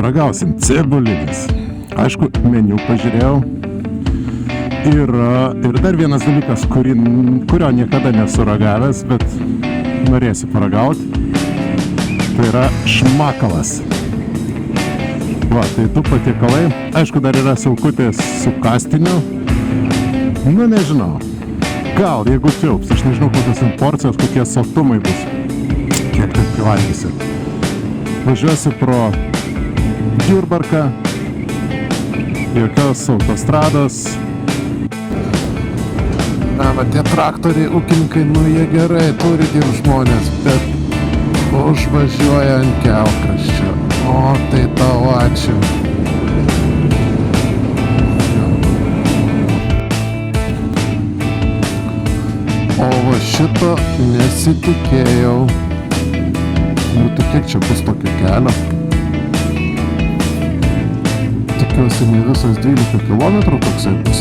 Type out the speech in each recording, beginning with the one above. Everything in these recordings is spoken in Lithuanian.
paragausim cebulinis. Aišku, meniu pažiūrėjau. Ir dar vienas dalykas, kurio niekada nesu ragavęs, bet norėsiu paragauti. Tai yra šmakalas. Va, tai du patiekalai. Aišku, dar yra silkutės su kastiniu. Nu, nežinau. Gal, jeigu tilps, aš nežinau, kokios porcijos, kokie sotumai bus. Kiek tai privalgysiu. Važiuosiu pro Jurbarką. Jokios autostrados. Na, va, tie traktoriai, ūkininkai, nu jie gerai, turi dirbt žmonės, bet užvažiuoja ant kelkraščio. O, tai tau ačiū. O va šito nesitikėjau. Nu, tai kiek čia bus tokio kelio? Tikiuosi, ne visas 12 km toksai bus.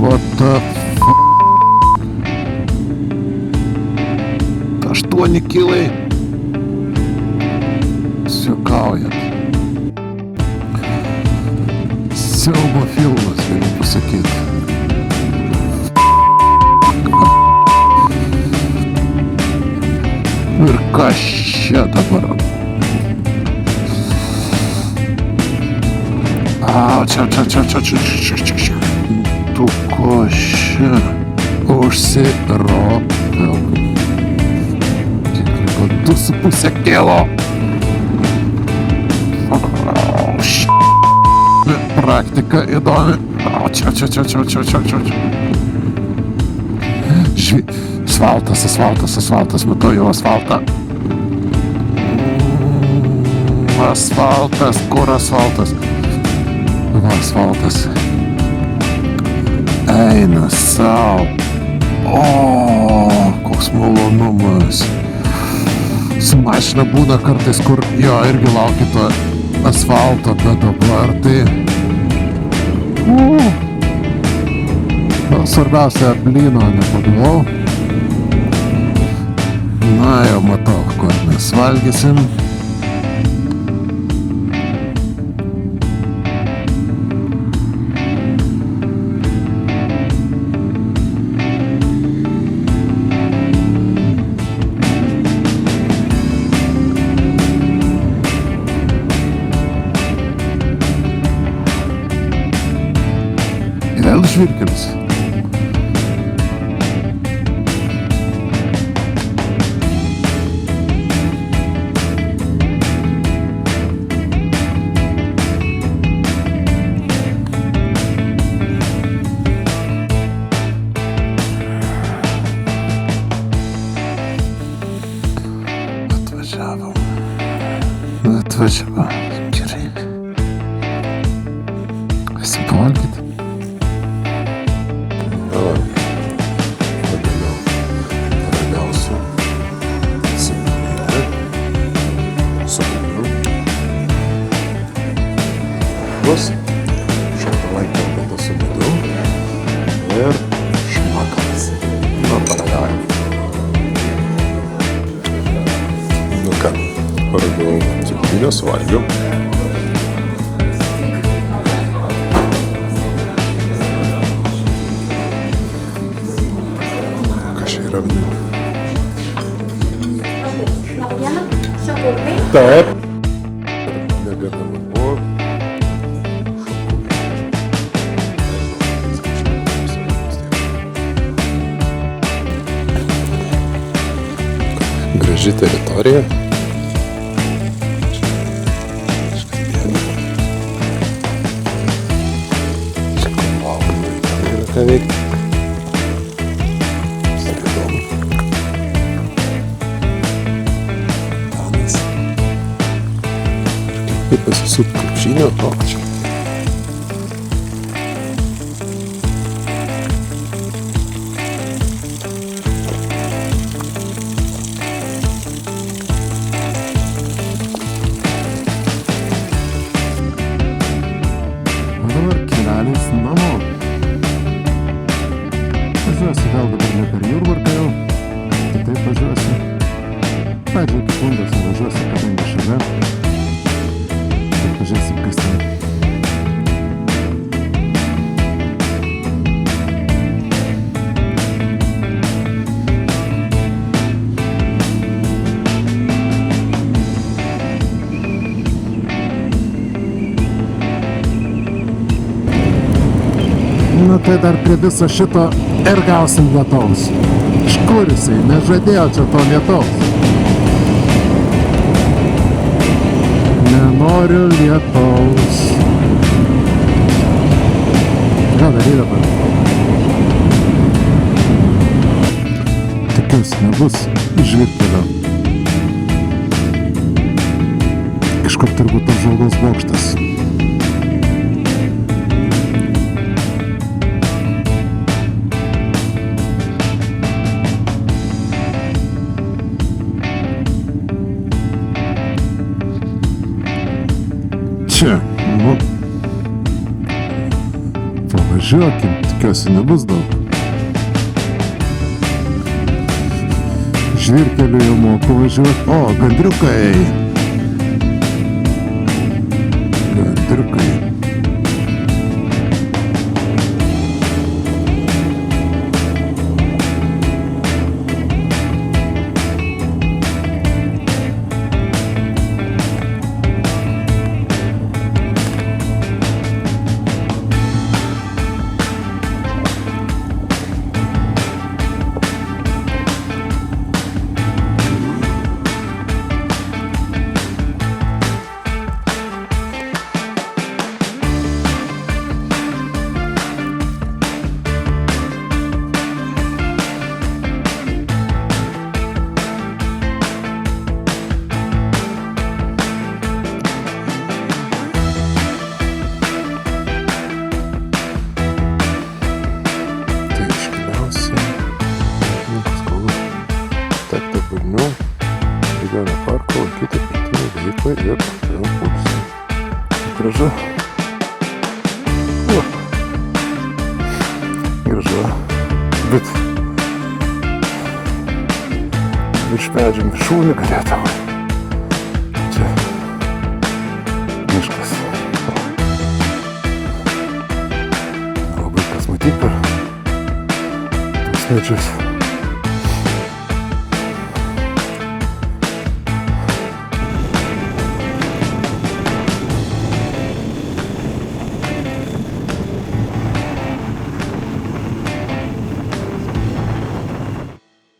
What the f***? 8 kilai. Siukaujat. Siaubo filmas, galiu pasakyti. Ir kas čia dabar? Čia. Tu ko čia? Užsiropėl. Kiek liko 2,5 kilo. Praktika įdomi. Čia. Asfaltas, matau jau asfaltą. Asfaltas, kur asfaltas? Va, asfaltas. Eina sau. O, koks malonumas. Su mašina būna kartais, kur jo irgi laukia to asfalto, bet dabar tai... Svarbiausia, blyno nepagavau. Na, jau matau, kur mes valgysim. Vėl žvyrkelis. Atvažiavo. Gerai. Esim pavalgyti. Pagaliau ragausiu cebulinį su bulvių. Bus šokolaido obuolio su medu ir šmakalas. Nu, paragaujam. Nu ką, paragavau cebulinio, suvalgiau. Taip. Negana man buvo. Graži teritorija. Čia kalbavimai, tam yra ką veikti. Kaip pasisuk krepšinio, o čia. O dabar kelialis namo. Važiuosiu vėl dabar ne per Jurbarką jau. Kitaip važiuosiu. Pradžiai iki Pundos. aš nuvažiuosiu, kadangi šalia. Ir pažiūrėsim, kas ten. Nu tai dar prie viso šito ir gausim lietaus. Iš kur jisai? Nežadėjo čia to lietaus. Nenoriu lietaus. Ką daryt dabar? Tikiuosi nebus žvyrkelio. Kažkur turbūt apžvalgos bokštas. Čia, nu, pavažiuokim, tikiuosi nebus daug. Žvyrkeliu jau moku važiuoti. O, gandriukai. Gandriukai. Regioninio parko lankyti pratybų veiklai ir vėl pulsą. Gražu. Gražu. Bet virš medžių šūnį galėtų. Čia miškas. Labai kas matyt per tuos medžius.